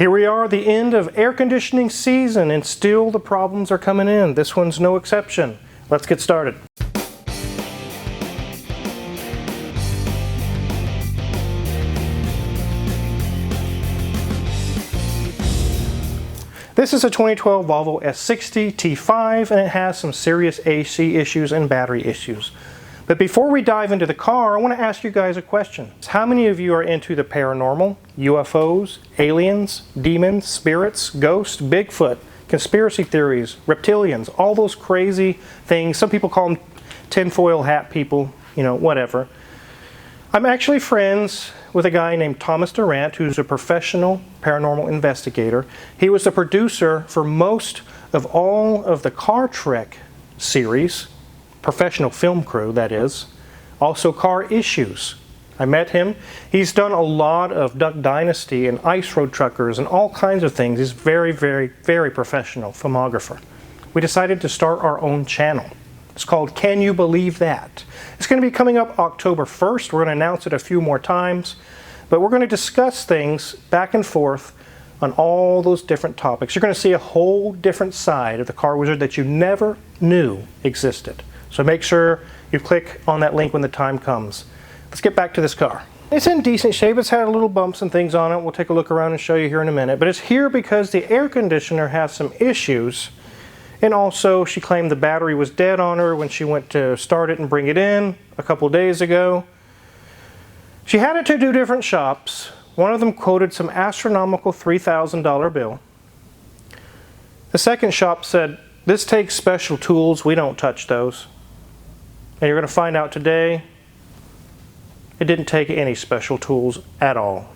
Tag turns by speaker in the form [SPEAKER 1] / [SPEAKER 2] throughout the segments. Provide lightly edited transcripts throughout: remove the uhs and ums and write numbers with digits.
[SPEAKER 1] Here we are, the end of air conditioning season, and still the problems are coming in. This one's no exception. Let's get started. This is a 2012 Volvo S60 T5, and it has some serious AC issues and battery issues. But before we dive into the car, I want to ask you guys a question. How many of you are into the paranormal, UFOs, aliens, demons, spirits, ghosts, Bigfoot, conspiracy theories, reptilians, all those crazy things? Some people call them tinfoil hat people, you know, whatever. I'm actually friends with a guy named Thomas Durant, who's a professional paranormal investigator. He was the producer for most of all of the Car Trek series, professional film crew, that is. Also Car Issues. I met him. He's done a lot of Duck Dynasty and Ice Road Truckers and all kinds of things. He's very, very, very professional filmographer. We decided to start our own channel. It's called Can You Believe That? It's going to be coming up October 1st. We're going to announce it a few more times. But we're going to discuss things back and forth on all those different topics. You're going to see a whole different side of the Car Wizard that you never knew existed. So make sure you click on that link when the time comes. Let's get back to this car. It's in decent shape. It's had little bumps and things on it. We'll take a look around and show you here in a minute. But it's here because the air conditioner has some issues. And also, she claimed the battery was dead on her when she went to start it and bring it in a couple days ago. She had it to 2 different shops. One of them quoted some astronomical $3,000 bill. The second shop said, "This takes special tools. We don't touch those." And you're going to find out today, it didn't take any special tools at all.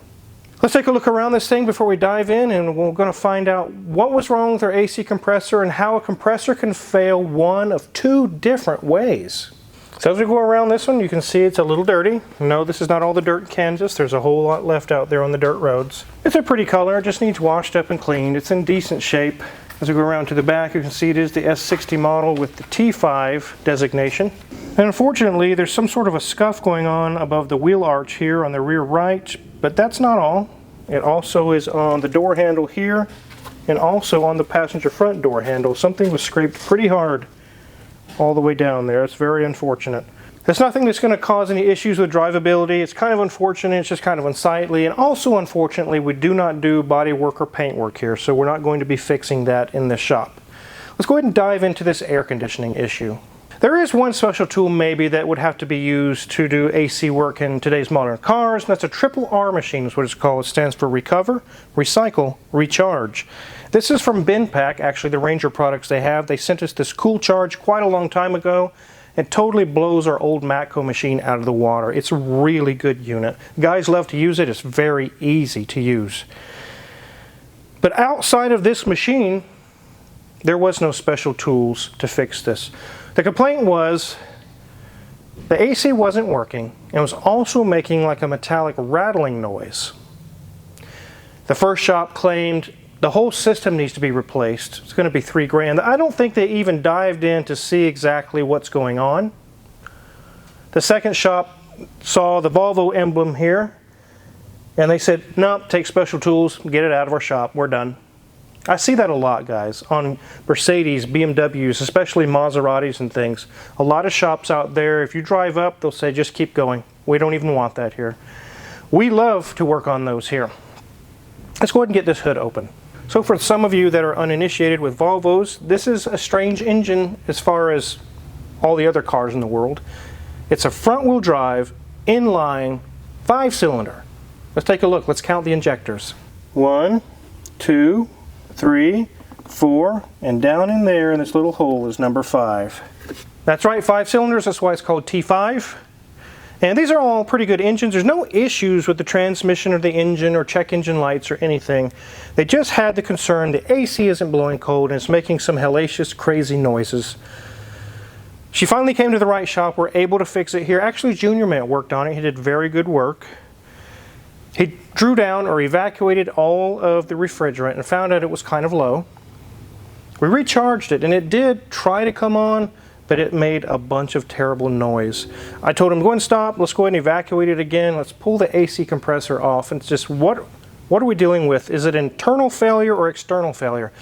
[SPEAKER 1] Let's take a look around this thing before we dive in, and we're going to find out what was wrong with our AC compressor and how a compressor can fail one of 2 different ways. So as we go around this one, you can see it's a little dirty. No, this is not all the dirt in Kansas. There's a whole lot left out there on the dirt roads. It's a pretty color. It just needs washed up and cleaned. It's in decent shape. As we go around to the back, you can see it is the S60 model with the T5 designation. And unfortunately, there's some sort of a scuff going on above the wheel arch here on the rear right, but that's not all. It also is on the door handle here and also on the passenger front door handle. Something was scraped pretty hard all the way down there. It's very unfortunate. There's nothing that's going to cause any issues with drivability. It's kind of unfortunate. It's just kind of unsightly. And also, unfortunately, we do not do body work or paint work here, so we're not going to be fixing that in this shop. Let's go ahead and dive into this air conditioning issue. There is one special tool maybe that would have to be used to do AC work in today's modern cars, and that's a triple R machine is what it's called. It stands for Recover, Recycle, Recharge. This is from BinPack, actually the Ranger products they have. They sent us this cool charge quite a long time ago. It totally blows our old Matco machine out of the water. It's a really good unit. Guys love to use it. It's very easy to use. But outside of this machine, there was no special tools to fix this. The complaint was the AC wasn't working and was also making like a metallic rattling noise. The first shop claimed the whole system needs to be replaced. It's going to be $3 grand. I don't think they even dived in to see exactly what's going on. The second shop saw the Volvo emblem here and they said, "Nope, take special tools, get it out of our shop, we're done." I see that a lot, guys, on Mercedes, BMWs, especially Maseratis and things. A lot of shops out there, if you drive up, they'll say, "Just keep going. We don't even want that here." We love to work on those here. Let's go ahead and get this hood open. So for some of you that are uninitiated with Volvos, this is a strange engine as far as all the other cars in the world. It's a front-wheel drive, inline, 5-cylinder. Let's take a look. Let's count the injectors. 1, 2, 3, 4, and down in there in this little hole is number 5. That's right, 5 cylinders. That's why it's called T5. And these are all pretty good engines. There's no issues with the transmission or the engine or check engine lights or anything. They just had the concern the AC isn't blowing cold and it's making some hellacious, crazy noises. She finally came to the right shop. We're able to fix it here. Actually, Junior Man worked on it. He did very good work. He drew down or evacuated all of the refrigerant and found out it was kind of low. We recharged it and it did try to come on, but it made a bunch of terrible noise. I told him, go and stop, let's go ahead and evacuate it again, let's pull the AC compressor off. And it's just, what What are we dealing with? Is it internal failure or external failure?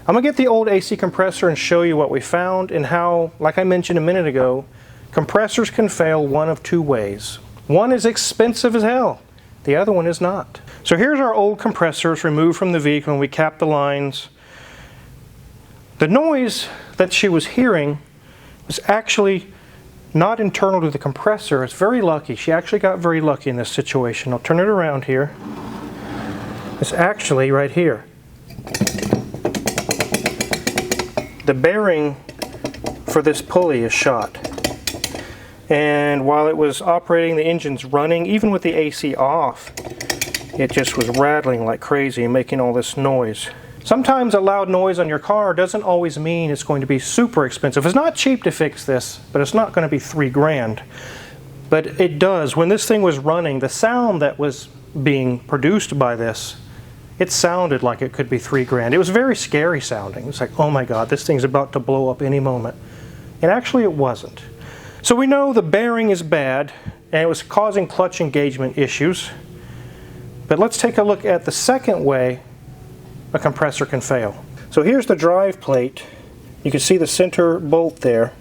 [SPEAKER 1] I'm going to get the old AC compressor and show you what we found and how, like I mentioned a minute ago, compressors can fail one of two ways. One is expensive as hell. The other one is not. So here's our old compressors removed from the vehicle and we capped the lines. The noise that she was hearing was actually not internal to the compressor. It's very lucky. She actually got very lucky in this situation. I'll turn it around here. It's actually right here. The bearing for this pulley is shot. And while it was operating, the engine's running, even with the AC off, it just was rattling like crazy and making all this noise. Sometimes a loud noise on your car doesn't always mean it's going to be super expensive. It's not cheap to fix this, but it's not going to be $3 grand. But it does. When this thing was running, the sound that was being produced by this, it sounded like it could be $3 grand. It was very scary sounding. It's like, oh my God, this thing's about to blow up any moment. And actually it wasn't. So we know the bearing is bad and it was causing clutch engagement issues. But let's take a look at the second way a compressor can fail. So here's the drive plate. You can see the center bolt there.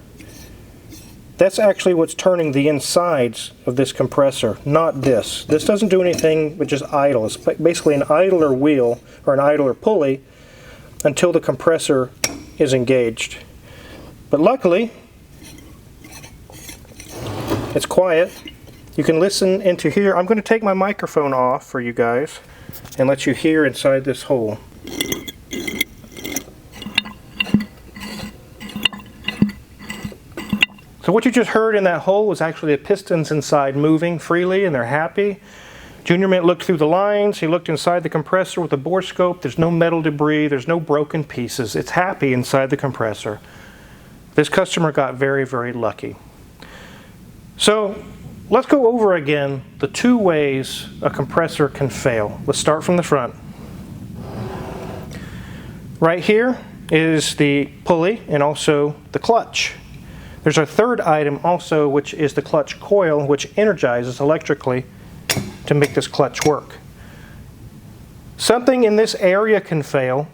[SPEAKER 1] That's actually what's turning the insides of this compressor, not this. This doesn't do anything but just idle. It's basically an idler wheel or an idler pulley until the compressor is engaged. But luckily, it's quiet. You can listen into here. I'm going to take my microphone off for you guys and let you hear inside this hole. So what you just heard in that hole was actually the pistons inside moving freely and they're happy. Junior Mint looked through the lines, he looked inside the compressor with a borescope. There's no metal debris, there's no broken pieces. It's happy inside the compressor. This customer got very, very lucky. So let's go over again the two ways a compressor can fail. Let's start from the front. Right here is the pulley and also the clutch. There's a third item also, which is the clutch coil, which energizes electrically to make this clutch work. Something in this area can fail,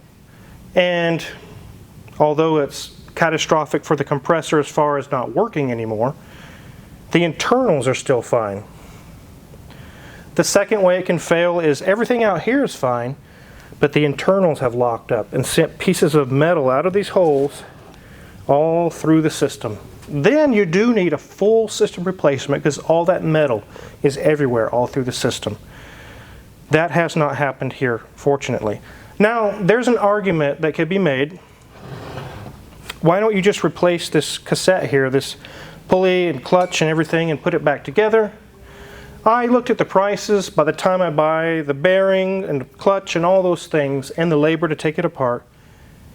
[SPEAKER 1] and although it's catastrophic for the compressor as far as not working anymore, the internals are still fine. The second way it can fail is everything out here is fine, but the internals have locked up and sent pieces of metal out of these holes all through the system. Then you do need a full system replacement because all that metal is everywhere all through the system. That has not happened here, fortunately. Now, there's an argument that could be made. Why don't you just replace this cassette here, this pulley and clutch and everything, and put it back together? I looked at the prices. By the time I buy the bearing and the clutch and all those things and the labor to take it apart,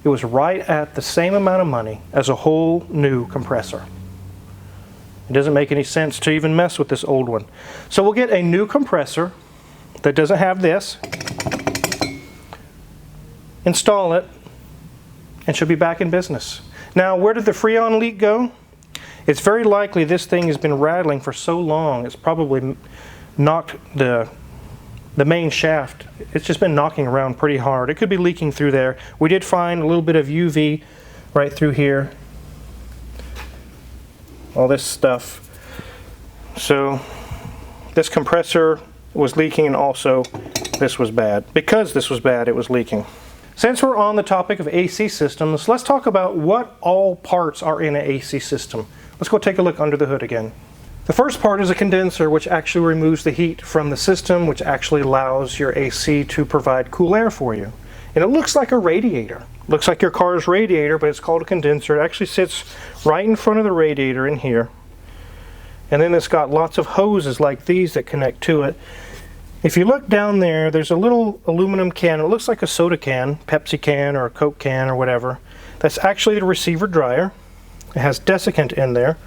[SPEAKER 1] it was right at the same amount of money as a whole new compressor. It doesn't make any sense to even mess with this old one. So we'll get a new compressor that doesn't have this, install it, and she'll be back in business. Now, where did the Freon leak go? It's very likely this thing has been rattling for so long, it's probably knocked the main shaft. It's just been knocking around pretty hard. It could be leaking through there. We did find a little bit of UV right through here. All this stuff. So this compressor was leaking, and also this was bad. Because this was bad, it was leaking. Since we're on the topic of AC systems, let's talk about what all parts are in an AC system. Let's go take a look under the hood again. The first part is a condenser, which actually removes the heat from the system, which actually allows your AC to provide cool air for you. And it looks like a radiator. Looks like your car's radiator, but it's called a condenser. It actually sits right in front of the radiator in here. And then it's got lots of hoses like these that connect to it. If you look down there, there's a little aluminum can. It looks like a soda can, Pepsi can or a Coke can or whatever. That's actually the receiver dryer. It has desiccant in there.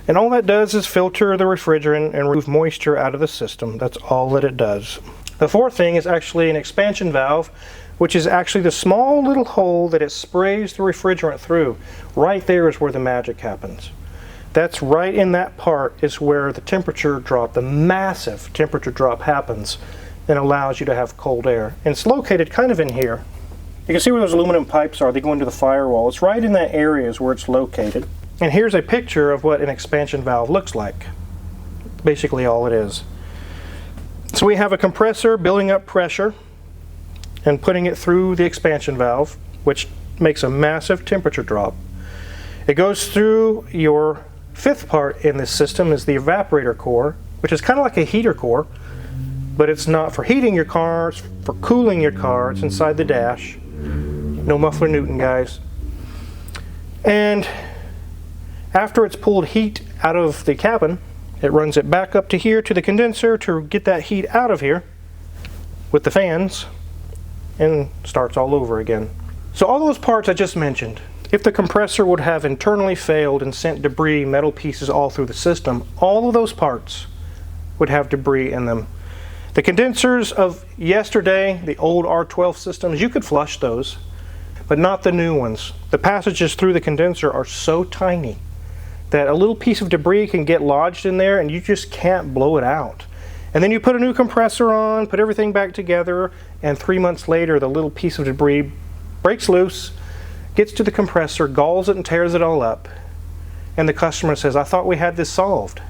[SPEAKER 1] And all that does is filter the refrigerant and remove moisture out of the system. That's all that it does. The fourth thing is actually an expansion valve, which is actually the small little hole that it sprays the refrigerant through. Right there is where the magic happens. That's right in that part is where the temperature drop, the massive temperature drop happens and allows you to have cold air. And it's located kind of in here. You can see where those aluminum pipes are. They go into the firewall. It's right in that area is where it's located. And here's a picture of what an expansion valve looks like. Basically all it is. So we have a compressor building up pressure and putting it through the expansion valve, which makes a massive temperature drop. It goes through your fifth part in this system is the evaporator core, which is kind of like a heater core, but it's not for heating your car, it's for cooling your car. It's inside the dash. No muffler Newton, guys. And after it's pulled heat out of the cabin, it runs it back up to here to the condenser to get that heat out of here with the fans and starts all over again. So all those parts I just mentioned, if the compressor would have internally failed and sent debris, metal pieces all through the system, all of those parts would have debris in them. The condensers of yesterday, the old R12 systems, you could flush those, but not the new ones. The passages through the condenser are so tiny that a little piece of debris can get lodged in there and you just can't blow it out. And then you put a new compressor on, put everything back together, and 3 months later the little piece of debris breaks loose, gets to the compressor, galls it and tears it all up, and the customer says, I thought we had this solved.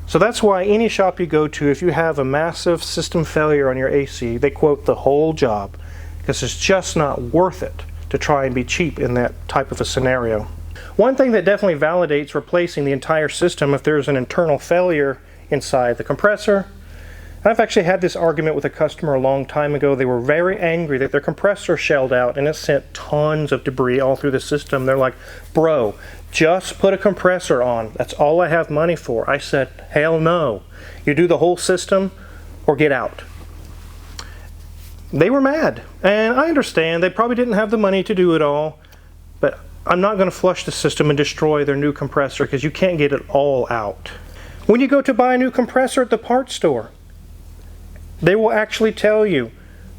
[SPEAKER 1] So that's why any shop you go to, if you have a massive system failure on your AC, they quote the whole job, because it's just not worth it to try and be cheap in that type of a scenario. One thing that definitely validates replacing the entire system if there's an internal failure inside the compressor. I've actually had this argument with a customer a long time ago. They were very angry that their compressor shelled out and it sent tons of debris all through the system. They're like, bro, just put a compressor on. That's all I have money for. I said, hell no. You do the whole system or get out. They were mad, and I understand they probably didn't have the money to do it all, but I'm not going to flush the system and destroy their new compressor because you can't get it all out. When you go to buy a new compressor at the parts store, they will actually tell you,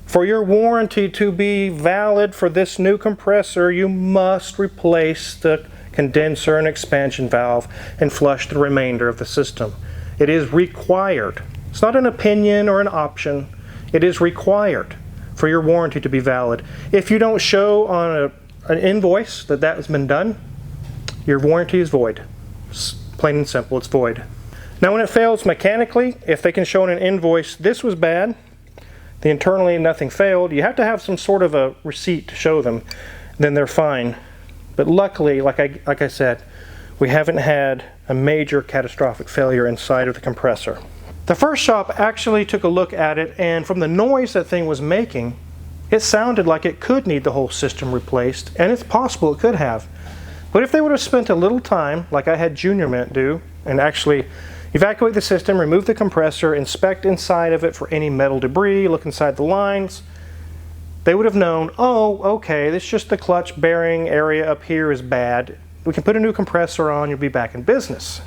[SPEAKER 1] for your warranty to be valid for this new compressor, you must replace the condenser and expansion valve and flush the remainder of the system. It is required. It's not an opinion or an option. It is required for your warranty to be valid. If you don't show on an invoice that that has been done, your warranty is void. It's plain and simple, it's void. Now when it fails mechanically, if they can show on an invoice this was bad, the internally nothing failed, you have to have some sort of a receipt to show them, then they're fine. But luckily, like I said, we haven't had a major catastrophic failure inside of the compressor. The first shop actually took a look at it, and from the noise that thing was making, it sounded like it could need the whole system replaced, and it's possible it could have. But if they would have spent a little time, like I had Junior Mint do, and actually evacuate the system, remove the compressor, inspect inside of it for any metal debris, look inside the lines, they would have known, oh, okay, this is just the clutch bearing area up here is bad. We can put a new compressor on, you'll be back in business.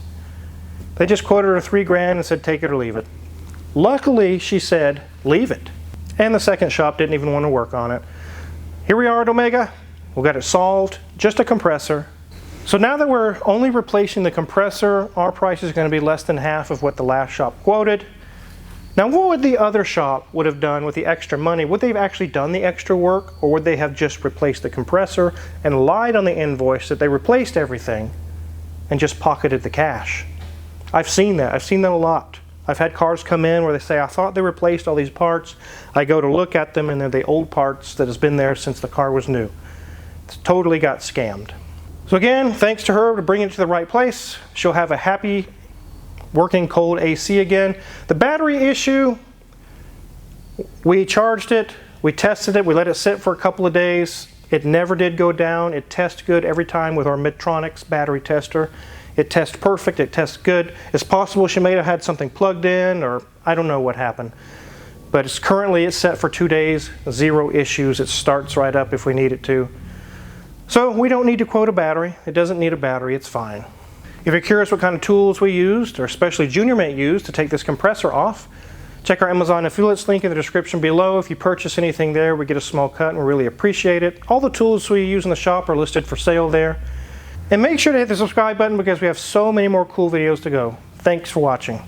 [SPEAKER 1] They just quoted her $3 grand and said, take it or leave it. Luckily, she said, leave it. And the second shop didn't even want to work on it. Here we are at Omega. We got it solved, just a compressor. So now that we're only replacing the compressor, our price is going to be less than half of what the last shop quoted. Now what would the other shop would have done with the extra money? Would they have actually done the extra work, or would they have just replaced the compressor and lied on the invoice that they replaced everything and just pocketed the cash? I've seen that. I've seen that a lot. I've had cars come in where they say, I thought they replaced all these parts. I go to look at them and they're the old parts that has been there since the car was new. It's totally got scammed. So again, thanks to her to bring it to the right place. She'll have a happy working cold AC again. The battery issue, we charged it, we tested it, we let it sit for a couple of days. It never did go down. It tests good every time with our Midtronics battery tester. It tests perfect, it tests good. It's possible she may have had something plugged in, or I don't know what happened. But it's currently set for 2 days, 0 issues. It starts right up if we need it to. So we don't need to quote a battery. It doesn't need a battery, it's fine. If you're curious what kind of tools we used, or especially Junior Mint used to take this compressor off, check our Amazon affiliates link in the description below. If you purchase anything there, we get a small cut and we really appreciate it. All the tools we use in the shop are listed for sale there. And make sure to hit the subscribe button because we have so many more cool videos to go. Thanks for watching.